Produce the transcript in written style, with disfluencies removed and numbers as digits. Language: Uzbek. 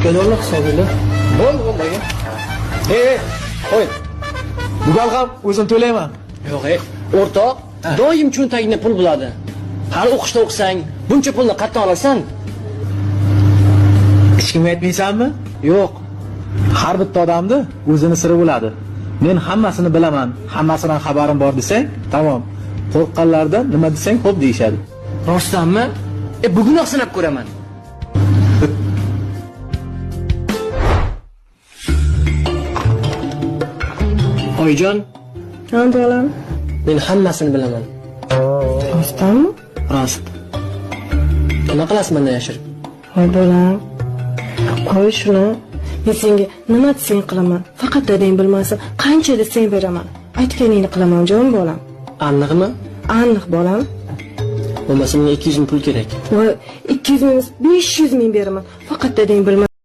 $2 hisobinglar. Bo'ldi. Qo'y. Bugun ham o'zim to'layman. Yo'q, o'rtoq, doim cho'ntagingda pul bo'ladi. Hali o'qishda o'qisang, buncha pulni qayerdan olasan? Hech kimga aytmaysanmi? Yo'q. Har bitta odamda o'zini siri bo'ladi. Men hammasini bilaman, hammasidan xabarim bor desang, tamom. Qo'rqqanlardan nima desang xo'p deyishadi. Rostdanmi? Bugunoq sinab ko'raman. Oyijon, Jon bolam. men hammasini bilaman. Rostdanmi? Rost. Nima qilasiz mendan yashirib? Voy bolam. Qo'y shuni. Men senga nima desang qilaman. Faqat dadang bilmasin, qancha desang beraman. Aytganingni qilaman jon bolam. Aniqmi? Aniq bolam. Bo'lmasa menga 200 ming pul kerak. Voy 200 ming, 500 ming beraman. Faqat dadang bilmasin.